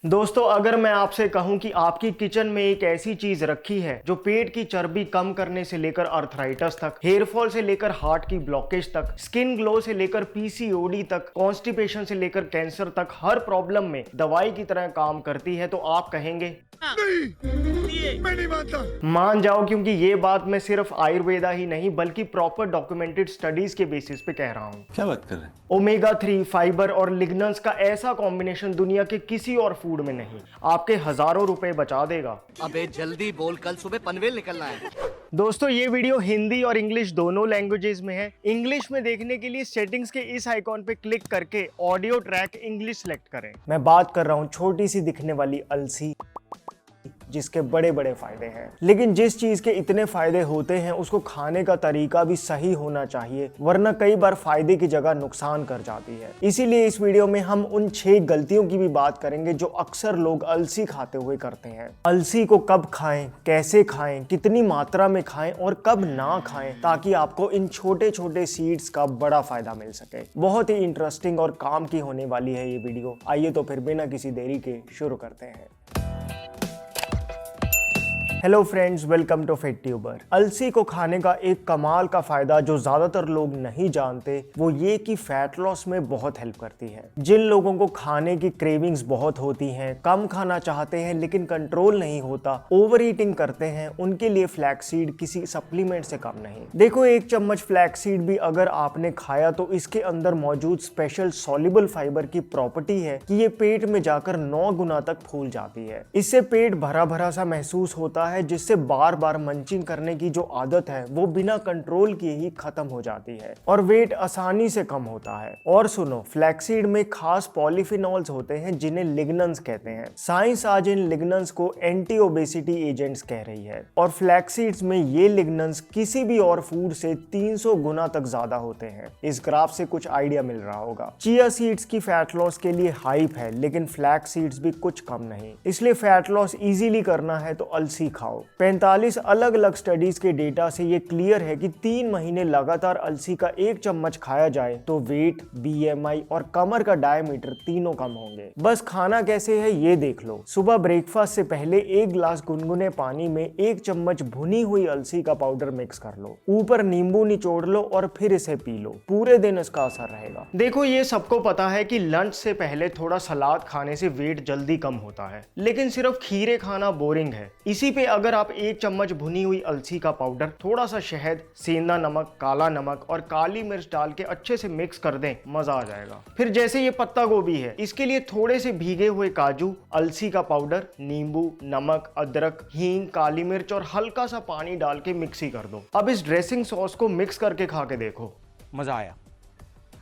दोस्तों, अगर मैं आपसे कहूं कि आपकी किचन में एक ऐसी चीज रखी है जो पेट की चर्बी कम करने से लेकर अर्थराइटिस तक, हेयर फॉल से लेकर हार्ट की ब्लॉकेज तक, स्किन ग्लो से लेकर पीसीओडी तक, कॉन्स्टिपेशन से लेकर कैंसर तक हर प्रॉब्लम में दवाई की तरह काम करती है, तो आप कहेंगे नहीं, मैं नहीं मानता। मान जाओ, क्योंकि ये बात मैं सिर्फ आयुर्वेदा ही नहीं बल्कि प्रॉपर डॉक्यूमेंटेड स्टडीज के बेसिस पे कह रहा हूँ। क्या बात कर रहे हैं? ओमेगा 3 फाइबर और लिग्नेंस का ऐसा कॉम्बिनेशन दुनिया के किसी और फूड में नहीं, आपके हजारों रुपए बचा देगा। अबे जल्दी बोल, कल सुबह पनवेल निकलना है। दोस्तों, ये वीडियो हिंदी और इंग्लिश दोनों लैंग्वेजेस में है। इंग्लिश में देखने के लिए सेटिंग्स के इस आइकॉन पे क्लिक करके ऑडियो ट्रैक इंग्लिश सेलेक्ट करें। मैं बात कर रहा हूँ छोटी सी दिखने वाली अलसी, जिसके बड़े बड़े फायदे हैं। लेकिन जिस चीज के इतने फायदे होते हैं उसको खाने का तरीका भी सही होना चाहिए, वरना कई बार फायदे की जगह नुकसान कर जाती है। इसीलिए इस वीडियो में हम उन 6 गलतियों की भी बात करेंगे जो अक्सर लोग अलसी खाते हुए करते हैं। अलसी को कब खाएं, कैसे खाएं, कितनी मात्रा में खाएं और कब ना खाएं, ताकि आपको इन छोटे छोटे सीड्स का बड़ा फायदा मिल सके। बहुत ही इंटरेस्टिंग और काम की होने वाली है ये वीडियो। आइए तो फिर बिना किसी देरी के शुरू करते हैं। Hello friends, welcome to Fit Tuber. अलसी को खाने का एक कमाल का फायदा जो ज्यादातर लोग नहीं जानते वो ये कि फैट लॉस में बहुत हेल्प करती है। जिन लोगों को खाने की क्रेविंग्स बहुत होती हैं, कम खाना चाहते हैं लेकिन कंट्रोल नहीं होता, ओवर ईटिंग करते हैं, उनके लिए फ्लैक्सीड किसी सप्लीमेंट से कम नहीं। देखो, 1 चम्मच फ्लैक्सीड भी अगर आपने खाया तो इसके अंदर मौजूद स्पेशल सॉल्युबल फाइबर की प्रॉपर्टी है कि ये पेट में जाकर 9 गुना तक फूल जाती है। इससे पेट भरा भरा सा महसूस होता है, जिससे बार बार मंचिंग करने की जो आदत है वो बिना कंट्रोल किए ही खत्म हो जाती है और वेट आसानी से कम होता है। और सुनो, फ्लैक्सीड में खास पॉलीफिनॉल्स होते हैं जिन्हें लिग्नेंस कहते हैं। साइंस आज इन लिग्नेंस को एंटी ओबेसिटी एजेंट्स कह रही है और फ्लैक्सीड्स में ये लिग्नेंस किसी भी और फूड से 300 गुना तक ज्यादा होते हैं। इस ग्राफ से कुछ आइडिया मिल रहा होगा। चिया सीड्स की फैट लॉस के लिए हाइप है, लेकिन फ्लैक्स सीड्स भी कुछ कम नहीं। इसलिए फैट लॉस इजीली करना है तो अलसी खाओ। 45 अलग अलग स्टडीज के डेटा से ये क्लियर है कि 3 महीने लगातार अलसी का 1 चम्मच खाया जाए तो वेट, बीएमआई और कमर का डायमीटर तीनों कम होंगे। बस खाना कैसे है ये देख लो। सुबह ब्रेकफास्ट से पहले 1 गिलास गुनगुने पानी में 1 चम्मच भुनी हुई अलसी का पाउडर मिक्स कर लो, ऊपर नींबू निचोड़ लो और फिर इसे पी लो। पूरे दिन इसका असर रहेगा। देखो, ये सबको पता है कि लंच से पहले थोड़ा सलाद खाने से वेट जल्दी कम होता है, लेकिन सिर्फ खीरे खाना बोरिंग है। इसी पे अगर आप 1 चम्मच भुनी हुई अलसी का पाउडर, थोड़ा सा शहद, सेंधा नमक, काला नमक और काली मिर्च डाल के अच्छे से मिक्स कर दें, मजा आ जाएगा। फिर जैसे ये पत्ता गोभी है, इसके लिए थोड़े से भीगे हुए काजू, अलसी का पाउडर, नींबू, नमक, अदरक, हींग, काली मिर्च और हल्का सा पानी डाल के मिक्सी कर दो। अब इस ड्रेसिंग सॉस को मिक्स करके खा के देखो, मजा आया।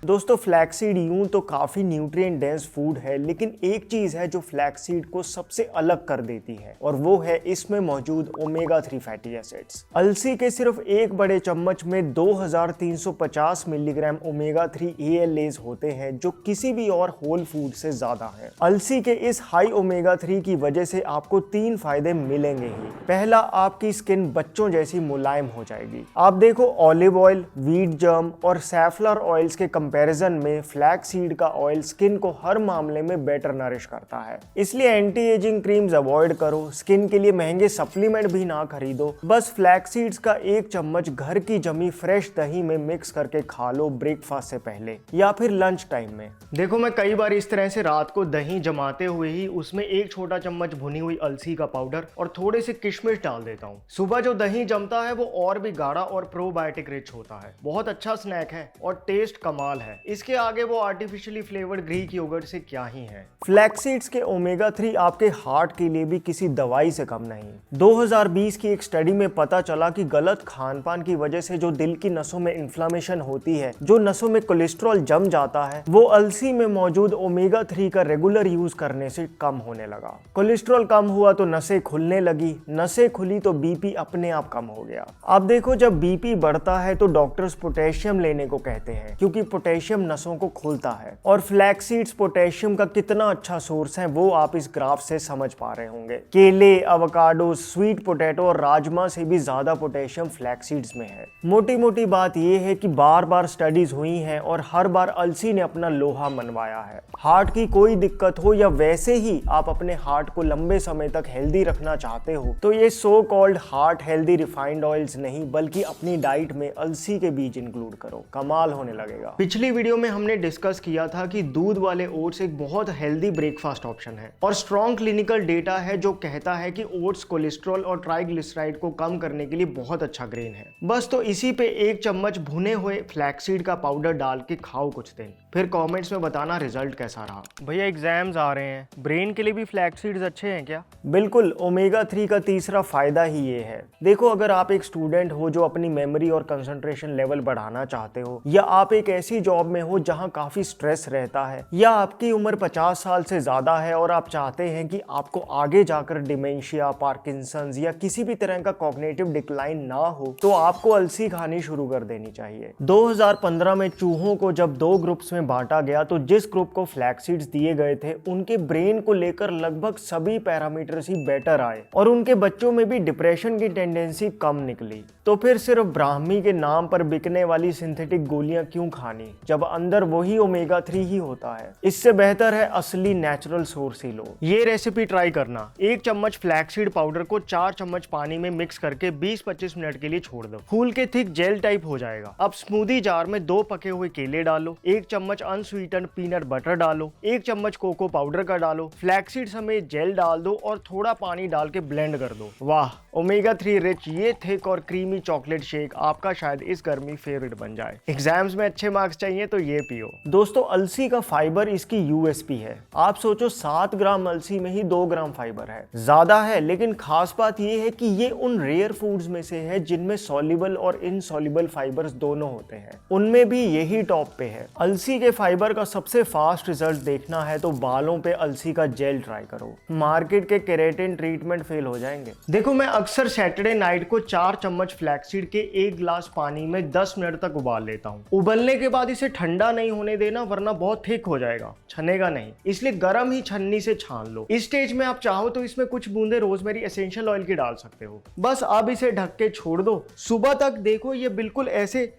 दोस्तों, फ्लैक्सीड यूं तो काफी न्यूट्रिएंट डेंस फूड है, लेकिन एक चीज है जो फ्लैक्सीड को सबसे अलग कर देती है और वो है इसमें मौजूद ओमेगा 3 फैटी एसिड्स। अलसी के सिर्फ 1 बड़े चम्मच में 2350 मिलीग्राम ओमेगा 3 ALAs होते हैं, जो किसी भी और होल फूड से ज्यादा है। अलसी के इस हाई ओमेगा 3 की वजह से आपको 3 फायदे मिलेंगे ही। पहला, आपकी स्किन बच्चों जैसी मुलायम हो जाएगी। आप देखो, ऑलिव ऑयल, व्हीट जर्म और सैफलर ऑयल्स के कंपैरिजन में फ्लैक्स सीड का ऑयल स्किन को हर मामले में बेटर नरिश करता है। इसलिए एंटी एजिंग क्रीम्स अवॉइड करो, स्किन के लिए महंगे सप्लीमेंट भी ना खरीदो। बस फ्लैक्स सीड्स का 1 चम्मच घर की जमी फ्रेश दही में मिक्स करके खा लो ब्रेकफास्ट से पहले या फिर लंच टाइम में। देखो, मैं कई बार इस तरह से रात को दही जमाते हुए ही उसमें 1 छोटा चम्मच भुनी हुई अलसी का पाउडर और थोड़े से किशमिश डाल देता हूँ। सुबह जो दही जमता है वो और भी गाढ़ा और प्रोबायोटिक रिच होता है। बहुत अच्छा स्नैक है और टेस्ट कमाल है। इसके आगे वो आर्टिफिशियली फ्लेवर्ड ग्रीक योगर्ट से क्या ही है। फ्लैक्सीड्स के ओमेगा 3 आपके हार्ट के लिए भी किसी दवाई से कम नहीं। 2020 की एक स्टडी में पता चला कि गलत खान पान की वजह से जो दिल की नसों में इन्फ्लेमेशन होती है, जो नसों में कोलेस्ट्रॉल जम जाता है, वो अलसी में मौजूद ओमेगा 3 का रेगुलर यूज करने से कम होने लगा। कोलेस्ट्रॉल कम हुआ तो नसें खुलने लगी, नसें खुली तो बीपी अपने आप कम हो गया। अब देखो, जब बीपी बढ़ता है तो डॉक्टर्स पोटेशियम लेने को कहते हैं, क्योंकि पोटेशियम नसों को खोलता है। और फ्लैक्स सीड्स पोटेशियम का कितना अच्छा सोर्स है वो आप इस ग्राफ से समझ पा रहे होंगे। केले, अवोकाडो, स्वीट पोटैटो और राजमा से भी ज्यादा पोटेशियम फ्लैक्स सीड्स में है। मोटी मोटी बात यह है कि बार बार स्टडीज हुई हैं और हर बार अलसी ने अपना लोहा मनवाया है। हार्ट की कोई दिक्कत हो या वैसे ही आप अपने हार्ट को लंबे समय तक हेल्दी रखना चाहते हो तो ये so called heart healthy refined oils नहीं बल्कि अपनी डाइट में अलसी के बीज इंक्लूड करो, कमाल होने लगेगा। पिछली वीडियो में हमने डिस्कस किया था कि दूध वाले ओट्स एक बहुत हेल्दी ब्रेकफास्ट ऑप्शन है और स्ट्रॉन्ग क्लिनिकल डेटा है जो कहता है कि ओट्स कोलेस्ट्रॉल और ट्राइग्लिसराइड को कम करने के लिए बहुत अच्छा ग्रेन है। बस तो इसी पे 1 चम्मच भुने हुए फ्लैक्सीड का पाउडर डाल के खाओ कुछ दिन, फिर कमेंट्स में बताना रिजल्ट कैसा रहा। भैया एग्जाम्स आ रहे हैं, ब्रेन के लिए भी फ्लैक्स सीड्स अच्छे हैं क्या? बिल्कुल, ओमेगा 3 का तीसरा फायदा ही ये है। देखो, अगर आप एक स्टूडेंट हो जो अपनी मेमोरी और कंसंट्रेशन लेवल बढ़ाना चाहते हो, या आप एक ऐसी जॉब में हो जहां काफी स्ट्रेस रहता है, या आपकी उम्र 50 साल से ज्यादा है और आप चाहते हैं कि आपको आगे जाकर डिमेंशिया, पार्किंसंस या किसी भी तरह का कॉग्निटिव डिक्लाइन ना हो, तो आपको अलसी खानी शुरू कर देनी चाहिए। 2015 में चूहों को जब 2 ग्रुप्स में बांटा गया तो जिस ग्रुप को फ्लैक्स सीड्स दिए गए थे उनके ब्रेन को लेकर लगभग सभी पैरामीटर्स ही बेटर आए और उनके बच्चों में भी डिप्रेशन की टेंडेंसी कम निकली। तो फिर सिर्फ ब्राह्मी के नाम पर बिकने वाली सिंथेटिक गोलियां क्यों खानी जब अंदर वही ओमेगा 3 ही होता है। इससे बेहतर है असली नेचुरल सोर्स ही लो। ये रेसिपी ट्राई करना। 1 चम्मच फ्लैक्सीड पाउडर को 4 चम्मच पानी में मिक्स करके 20-25 मिनट के लिए छोड़ दो। फूल के थिक जेल टाइप हो जाएगा। अब स्मूदी जार में 2 पके हुए केले डालो, 1 चम्मच अनस्वीटेंड पीनट बटर डालो, 1 चम्मच कोको पाउडर का डालो, फ्लैक्सीड समेत जेल डाल दो और थोड़ा पानी डाल के ब्लेंड कर दो। वाह, ओमेगा 3 रिच ये थिक और क्रीमी चॉकलेट शेक आपका शायद इस गर्मी फेवरेट बन जाए। एग्जाम्स में अच्छे मार्क्स चाहिए तो ये पियो। दोस्तों, अलसी का फाइबर इसकी यूएसपी है। आप सोचो 7 ग्राम अलसी में ही 2 ग्राम फाइबर है, ज्यादा है, लेकिन खास बात ये है कि ये उन रेयर फूड्स में से है जिनमें सॉल्युबल और इनसॉल्युबल फाइबर्स दोनों होते हैं, उनमें भी यही टॉप पे है। अलसी के फाइबर का सबसे फास्ट रिजल्ट देखना है तो बालों पे अलसी का जेल ट्राई करो, मार्केट के केराटिन ट्रीटमेंट फेल हो जाएंगे। देखो, मैं अक्सर सैटरडे नाइट को 4 चम्मच फ्लैक्सीड के 1 गिलास पानी में 10 मिनट तक उबाल लेता हूँ। उबलने के बाद इसे ठंडा नहीं होने देना वरना बहुत थिक हो जाएगा, छनेगा नहीं, इसलिए गर्म ही छन्नी से छान लो। इस स्टेज में आप चाहो तो इसमें कुछ बूंदे रोजमेरी एसेंशियल ऑयल की डाल सकते हो। बस अब इसे ढक के छोड़ दो। सुबह तक देखो ये बिल्कुल ऐसे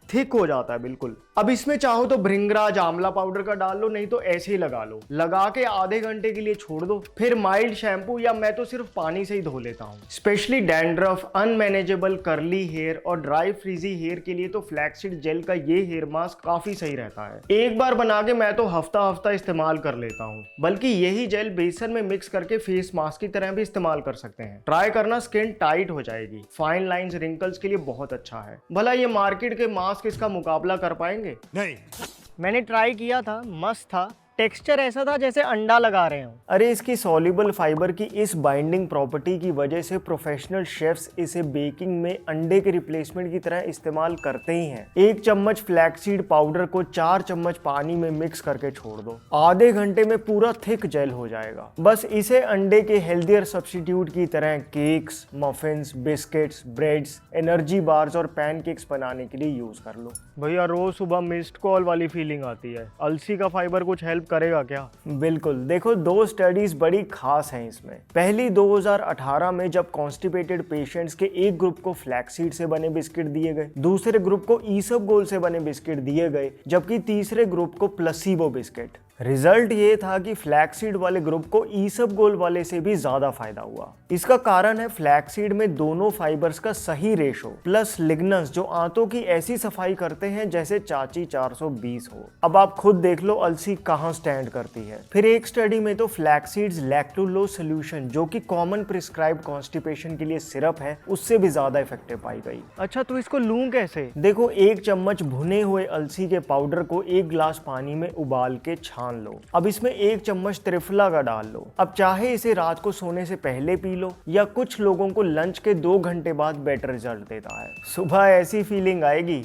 थिक हो जाता है बिल्कुल। अब इसमें चाहो तो भृंगराज आंवला पाउडर का डाल लो, नहीं तो ऐसे ही लगा लो। लगा के आधे घंटे के लिए छोड़ दो, फिर माइल्ड शैम्पू या मैं तो सिर्फ पानी से ही धो लेता हूँ। Specially dandruff, unmanageable curly hair और ड्राई फ्रीजी हेयर के लिए तो फ्लैक्सीड जेल का ये हेयर मास्क काफी सही रहता है। एक बार बना के मैं तो हफ्ता इस्तेमाल कर लेता हूँ। बल्कि यही जेल बेसन में मिक्स करके फेस मास्क की तरह भी इस्तेमाल कर सकते हैं। ट्राई करना, स्किन टाइट हो जाएगी। फाइन लाइंस, रिंकल्स के लिए बहुत अच्छा है। भला ये मार्केट के मास्क इसका मुकाबला कर पाएंगे? नहीं। मैंने ट्राई किया था, मस्त था। टेक्सचर ऐसा था जैसे अंडा लगा रहे हो। अरे, इसकी सॉल्युबल फाइबर की इस बाइंडिंग प्रॉपर्टी की वजह से प्रोफेशनल शेफ्स इसे बेकिंग में अंडे के रिप्लेसमेंट की तरह इस्तेमाल करते ही हैं। 1 चम्मच फ्लैक्सीड पाउडर को 4 चम्मच पानी में मिक्स करके छोड़ दो, आधे घंटे में पूरा थिक जेल हो जाएगा। बस इसे अंडे के हेल्दियर सब्स्टिट्यूट की तरह cakes, muffins, biscuits, breads, energy bars और पैनकेक्स बनाने के लिए यूज कर लो। भैया रोज सुबह मिस्ड कॉल वाली फीलिंग आती है। अलसी का फाइबर कुछ हेल्प करेगा क्या? बिल्कुल। देखो, 2 स्टडीज बड़ी खास हैं इसमें। पहली 2018 में जब कॉन्स्टिपेटेड पेशेंट्स के एक ग्रुप को फ्लैक्सीड से बने बिस्किट दिए गए, दूसरे ग्रुप को ईसबगोल से बने बिस्किट दिए गए, जबकि तीसरे ग्रुप को प्लेसिबो बिस्किट। रिजल्ट ये था कि फ्लैक्सीड वाले ग्रुप को ईसबगोल वाले से भी ज्यादा फायदा हुआ। इसका कारण है फ्लैक्सीड में दोनों फाइबर्स का सही रेशो प्लस लिग्नस जो आंतों की ऐसी सफाई करते हैं जैसे चाची 420 हो। अब आप खुद देख लो अलसी कहां स्टैंड करती है। फिर एक स्टडी में तो फ्लैक्सीड्स लैक्टुलोज सोल्यूशन जो कि कॉमन प्रिस्क्राइब्ड कॉन्स्टिपेशन के लिए सिरप है उससे भी ज्यादा इफेक्टिव पाई गई। अच्छा, तो इसको लूं कैसे? देखो, 1 चम्मच भुने हुए अलसी के पाउडर को 1 गिलास पानी में उबाल के छान लो। अब इसमें 1 चम्मच त्रिफला का डाल लो। अब चाहे इसे रात को सोने से पहले पी लो या कुछ लोगों को लंच के 2 घंटे बाद बेटर रिजल्ट देता है। सुबह ऐसी फीलिंग आएगी।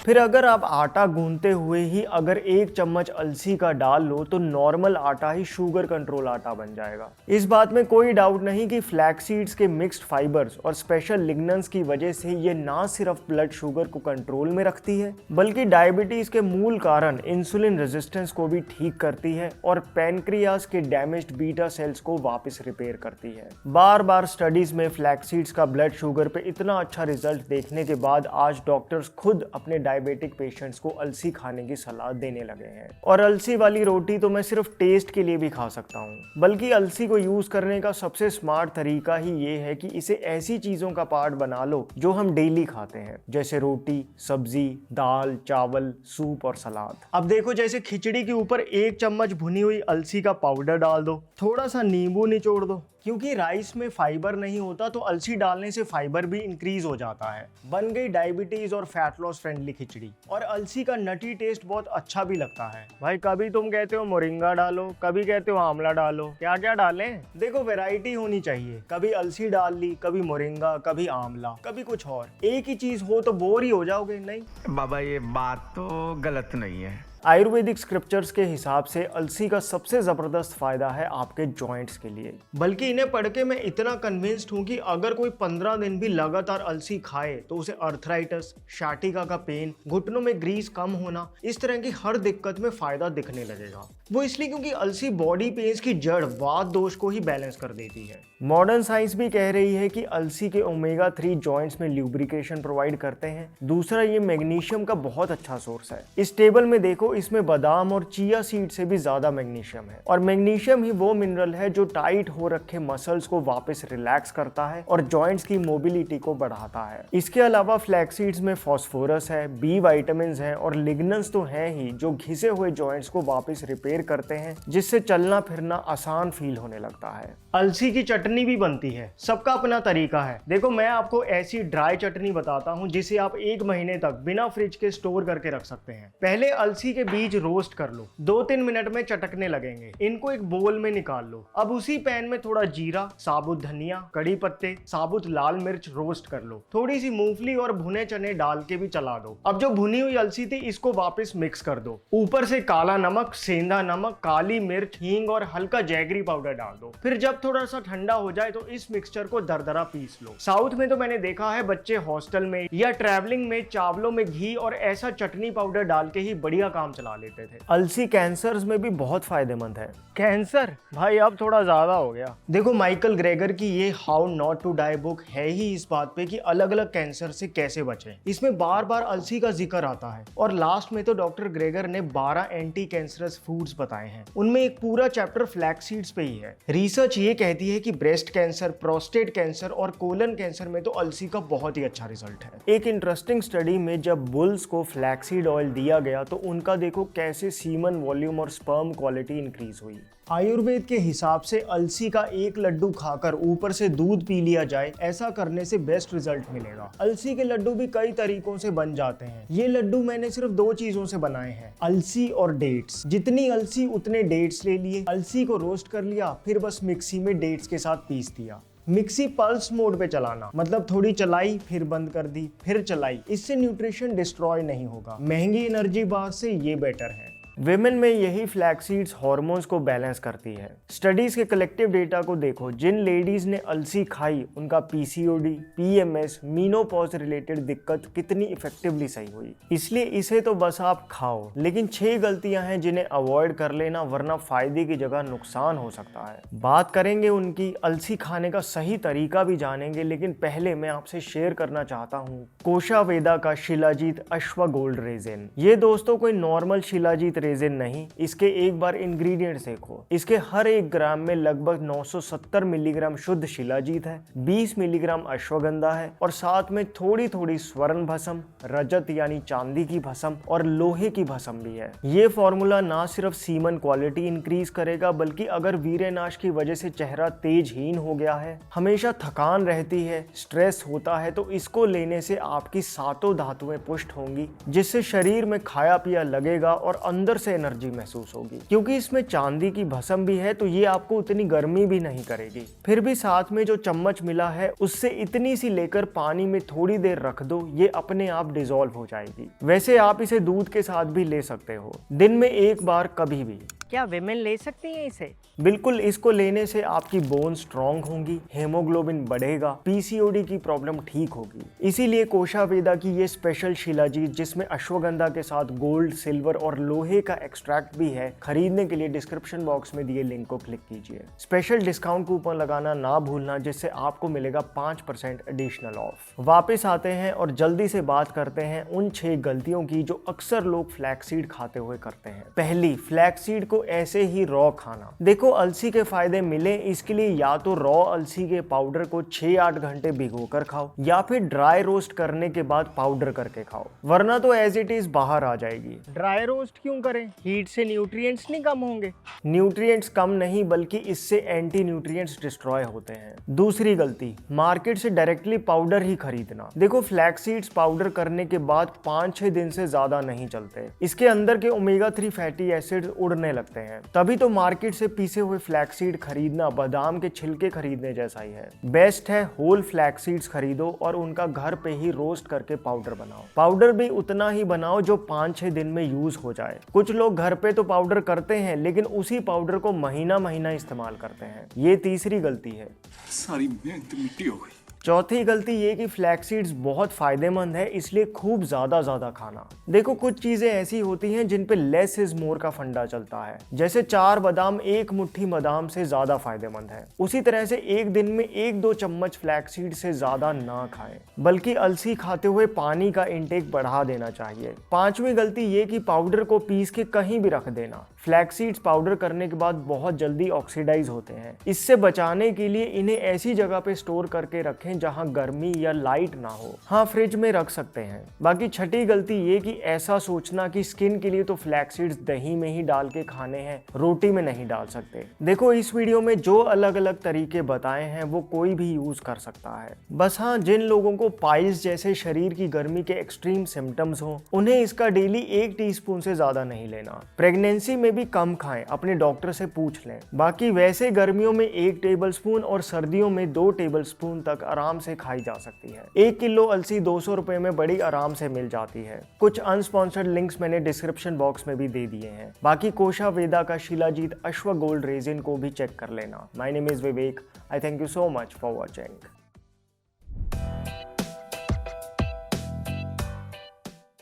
फिर अगर आप आटा गूंथते हुए ही अगर 1 चम्मच अलसी का डाल लो तो नॉर्मल आटा ही शुगर कंट्रोल आटा बन जाएगा। इस बात में कोई डाउट नहीं कि फ्लैक्स सीड्स के मिक्स्ड फाइबर्स और स्पेशल लिग्नेंस की वजह से ये ना सिर्फ ब्लड शुगर को कंट्रोल में रखती है बल्कि डायबिटीज के मूल कारण इंसुलिन रेजिस्टेंस को भी ठीक करती है और पैनक्रियास के डैमेज्ड बीटा सेल्स को वापस रिपेयर करती है। बार बार स्टडीज में फ्लैक्स सीड्स का ब्लड शुगर पे इतना अच्छा रिजल्ट देखने के बाद आज डॉक्टर्स खुद अपने डायबिटिक पेशेंट्स को अलसी खाने की सलाह देने लगे हैं। और अलसी वाली रोटी तो मैं सिर्फ टेस्ट के लिए भी खा सकता हूँ, बल्कि अलसी को यूज करने का सबसे स्मार्ट तरीका ही ये है कि इसे ऐसी चीजों का पार्ट बना लो जो हम डेली खाते हैं, जैसे रोटी, सब्जी, दाल, चावल, सूप और सलाद। अब देखो, जैसे खिचड़ी के ऊपर 1 चम्मच भुनी हुई अलसी का पाउडर डाल दो, थोड़ा सा नींबू निचोड़ दो। क्योंकि राइस में फाइबर नहीं होता तो अलसी डालने से फाइबर भी इंक्रीज हो जाता है। बन गई डायबिटीज और फैट लॉस फ्रेंडली खिचड़ी। और अलसी का नटी टेस्ट बहुत अच्छा भी लगता है। भाई कभी तुम कहते हो मोरिंगा डालो, कभी कहते हो आंवला डालो, क्या क्या डालें? देखो वैरायटी होनी चाहिए। कभी अलसी डाल ली, कभी मोरिंगा, कभी आंवला, कभी कुछ और। एक ही चीज हो तो बोर ही हो जाओगे। नहीं बाबा, ये बात तो गलत नहीं है। आयुर्वेदिक स्क्रिप्चर्स के हिसाब से अलसी का सबसे जबरदस्त फायदा है आपके जॉइंट्स के लिए। बल्कि इन्हें पढ़ के मैं इतना कन्विंस्ड हूँ कि अगर कोई 15 दिन भी लगातार अलसी खाए तो उसे अर्थराइटिस, शाटिका का पेन, घुटनों में ग्रीस कम होना, इस तरह की हर दिक्कत में फायदा दिखने लगेगा। वो इसलिए क्योंकि अलसी बॉडी पेन्स की जड़ वात दोष को ही बैलेंस कर देती है। मॉडर्न साइंस भी कह रही है कि अलसी के ओमेगा 3 जॉइंट्स में ल्यूब्रिकेशन प्रोवाइड करते हैं। दूसरा, ये मैग्नीशियम का बहुत अच्छा सोर्स है। इस टेबल में देखो, इसमें बादाम और चिया सीड से भी ज्यादा मैग्नीशियम है। और मैग्नीशियम ही वो मिनरल है जो टाइट हो रखे मसल्स को वापस रिलैक्स करता है और जॉइंट्स की मोबिलिटी को बढ़ाता है। इसके अलावा फ्लैक्स सीड्स में फास्फोरस है, बी विटामिन है और लिग्नेंस तो है ही जो घिसे हुए जॉइंट्स को वापस रिपेयर करते हैं, जिससे चलना फिरना आसान फील होने लगता है। अलसी की चटनी भी बनती है। सबका अपना तरीका है। देखो, मैं आपको ऐसी ड्राई चटनी बताता हूँ जिसे आप 1 महीने तक बिना फ्रिज के स्टोर करके रख सकते हैं। पहले अलसी के बीज रोस्ट कर लो, 2-3 मिनट में चटकने लगेंगे। इनको एक बोल में निकाल लो। अब उसी पैन में थोड़ा जीरा, साबुत धनिया, कड़ी पत्ते, साबुत लाल मिर्च रोस्ट कर लो। थोड़ी सी मूंगफली और भुने चने डाल के भी चला दो। अब जो भुनी हुई अलसी थी इसको वापस मिक्स कर दो। ऊपर से काला नमक, सेंधा नमक, काली मिर्च, हींग और हल्का जैगरी पाउडर डाल दो। फिर जब थोड़ा सा ठंडा हो जाए तो इस मिक्सचर को दरदरा पीस लो। साउथ में तो मैंने देखा है बच्चे हॉस्टल में या ट्रैवलिंग में चावलों में घी और ऐसा चटनी पाउडर डाल के ही बढ़िया काम चला लेते थे। अलसी कैंसर्स में भी बहुत फायदेमंद है। कैंसर भाई अब थोड़ा ज्यादा हो गया। देखो, माइकल ग्रेगर की ये How Not to Die book है ही इस बात पे कि अलग अलग कैंसर से कैसे बचें। इसमें बार बार अलसी का जिक्र आता है और लास्ट में तो डॉक्टर ग्रेगर ने 12 एंटी कैंसरस फूड्स बताए हैं। उनमें एक पूरा चैप्टर फ्लैक्स सीड्स पे ही है। रिसर्च ये कहती है कि ब्रेस्ट कैंसर, प्रोस्टेट कैंसर और कोलन कैंसर में तो अलसी का बहुत ही अच्छा रिजल्ट है। एक इंटरेस्टिंग स्टडी में जब बुल्स को फ्लैक्सीड ऑयल दिया गया तो उनका देखो कैसे सीमन वॉल्यूम और स्पर्म क्वालिटी इंक्रीज हुई। आयुर्वेद के हिसाब से अलसी का 1 लड्डू खाकर ऊपर से दूध पी लिया जाए, ऐसा करने से बेस्ट रिजल्ट मिलेगा। अलसी के लड्डू भी कई तरीकों से बन जाते हैं। ये लड्डू मैंने सिर्फ 2 चीजों से बनाए हैं, अलसी और डेट्स। जितनी अलसी उतने डेट्स ले लिए, अलसी को रोस्ट कर लिया, फिर बस मिक्सी में डेट्स के साथ पीस दिया। मिक्सी पल्स मोड पे चलाना, मतलब थोड़ी चलाई फिर बंद कर दी फिर चलाई। इससे न्यूट्रिशन डिस्ट्रॉय नहीं होगा। महंगी एनर्जी बार से ये बेटर है। विमेन में यही फ्लैक्सीड्स हार्मोन्स को बैलेंस करती है। स्टडीज के कलेक्टिव डेटा को देखो, जिन लेडीज ने अलसी खाई उनका पीसीओडी, पीएमएस, मीनोपॉज रिलेटेड दिक्कत कितनी इफेक्टिवली सही हुई। इसलिए इसे तो बस आप खाओ, लेकिन 6 गलतियां हैं जिन्हें अवॉइड कर लेना, वरना फायदे की जगह नुकसान हो सकता है। बात करेंगे उनकी, अलसी खाने का सही तरीका भी जानेंगे, लेकिन पहले मैं आपसे शेयर करना चाहता हूँ कोशावेदा का शिलाजीत अश्वगोल्ड रेजिन। ये दोस्तों कोई नॉर्मल शिलाजीत रेजिन नहीं, इसके एक बार इंग्रेडिएंट्स देखो। इसके हर 1 ग्राम में लगभग 970 मिलीग्राम शुद्ध शिलाजीत है, 20 मिलीग्राम अश्वगंधा है और साथ में थोड़ी थोड़ी स्वर्ण भस्म, रजत यानी चांदी की भस्म और लोहे की भस्म भी है। ये फॉर्मूला ना सिर्फ सीमन क्वालिटी इंक्रीज करेगा, बल्कि अगर वीर्यनाश की वजह से चेहरा तेजहीन हो गया है, हमेशा थकान रहती है, स्ट्रेस होता है, तो इसको लेने से आपकी 7 धातुएं पुष्ट होंगी, जिससे शरीर में खाया पिया लगेगा और अंदर से एनर्जी महसूस होगी। क्योंकि इसमें चांदी की भस्म भी है तो ये आपको उतनी गर्मी भी नहीं करेगी। फिर भी साथ में जो चम्मच मिला है उससे इतनी सी लेकर पानी में थोड़ी देर रख दो, ये अपने आप डिसॉल्व हो जाएगी। वैसे आप इसे दूध के साथ भी ले सकते हो, दिन में एक बार कभी भी। क्या विमेन ले सकती हैं इसे? बिल्कुल, इसको लेने से आपकी बोन स्ट्रांग होंगी, हेमोग्लोबिन बढ़ेगा, पीसीओडी की प्रॉब्लम ठीक होगी। इसीलिए कोशावेदा की ये स्पेशल शिलाजीत जिसमें अश्वगंधा के साथ गोल्ड, सिल्वर और लोहे का एक्सट्रैक्ट भी है, खरीदने के लिए डिस्क्रिप्शन बॉक्स में दिए लिंक को क्लिक कीजिए। स्पेशल डिस्काउंट कूपन लगाना ना भूलना, जिससे आपको मिलेगा 5% एडिशनल ऑफ। वापस आते हैं और जल्दी से बात करते हैं उन 6 गलतियों की जो अक्सर लोग फ्लैक्सीड खाते हुए करते हैं। पहली, फ्लैक्सीड को ऐसे ही रॉ खाना। देखो, अलसी के फायदे मिले इसके लिए या तो रॉ अलसी के पाउडर को 6-8 घंटे भिगोकर खाओ या फिर ड्राई रोस्ट करने के बाद पाउडर करके खाओ, वरना तो एज इट इज बाहर आ जाएगी। ड्राई रोस्ट क्यों करें? हीट से न्यूट्रिएंट्स नहीं कम होंगे? न्यूट्रिएंट्स कम नहीं बल्कि इससे एंटी न्यूट्रिएंट्स डिस्ट्रॉय होते हैं। दूसरी गलती, मार्केट से डायरेक्टली पाउडर ही खरीदना। देखो, फ्लैक्स सीड्स पाउडर करने के बाद 5-6 दिन से ज्यादा नहीं चलते। इसके अंदर के ओमेगा 3 फैटी एसिड्स उड़ने लगते हैं। तभी तो मार्केट से पीसे हुए फ्लैक्सीड खरीदना बादाम के छिलके खरीदने जैसा ही है। बेस्ट है होल फ्लैक्सीड्स खरीदो और उनका घर पे ही रोस्ट करके पाउडर बनाओ। पाउडर भी उतना ही बनाओ जो 5-6 दिन में यूज हो जाए। कुछ लोग घर पे तो पाउडर करते हैं लेकिन उसी पाउडर को महीना इस्तेमाल करते हैं। ये तीसरी गलती है। सारी मेहनत मिट्टी हो गई। चौथी गलती ये कि फ्लैक्सीड्स बहुत फायदेमंद है, इसलिए खूब ज्यादा खाना। देखो, कुछ चीजें ऐसी होती हैं जिन पे लेस इज मोर का फंडा चलता है। जैसे 4 बादाम 1 मुट्ठी बादाम से ज्यादा फायदेमंद है। उसी तरह से एक दिन में 1-2 चम्मच फ्लैक्सीड से ज्यादा ना खाएं, बल्कि अलसी खाते हुए पानी का इंटेक बढ़ा देना चाहिए। 5वीं गलती ये कि पाउडर को पीस के कहीं भी रख देना। फ्लैक्सीड्स पाउडर करने के बाद बहुत जल्दी ऑक्सीडाइज होते हैं। इससे बचाने के लिए इन्हें ऐसी जगह पे स्टोर करके रखें जहां गर्मी या लाइट ना हो। हाँ, फ्रिज में रख सकते हैं। बाकी छठी गलती ये कि ऐसा सोचना कि स्किन के लिए तो फ्लैक्सीड्स दही में ही डाल के खाने हैं, रोटी में नहीं डाल सकते। देखो, इस वीडियो में जो अलग अलग तरीके बताए हैं वो कोई भी यूज कर सकता है। बस हाँ, जिन लोगों को पाइल्स जैसे शरीर की गर्मी के एक्सट्रीम सिम्टम्स हो उन्हें इसका डेली 1 टीस्पून से ज्यादा नहीं लेना। प्रेगनेंसी में भी कम खाएं, अपने डॉक्टर से पूछ लें। बाकी वैसे गर्मियों में 1 टेबलस्पून और सर्दियों में 2 टेबलस्पून तक आराम से खाई जा सकती है। 1 किलो अलसी 200 रुपए में बड़ी आराम से मिल जाती है। कुछ अनस्पॉन्सर्ड लिंक्स मैंने डिस्क्रिप्शन बॉक्स में भी दे दिए हैं। बाकी कोशावेदा का शिलाजीत अश्व गोल्ड रेजिन को भी चेक कर लेना। My name is Vivek. I thank you so much for watching.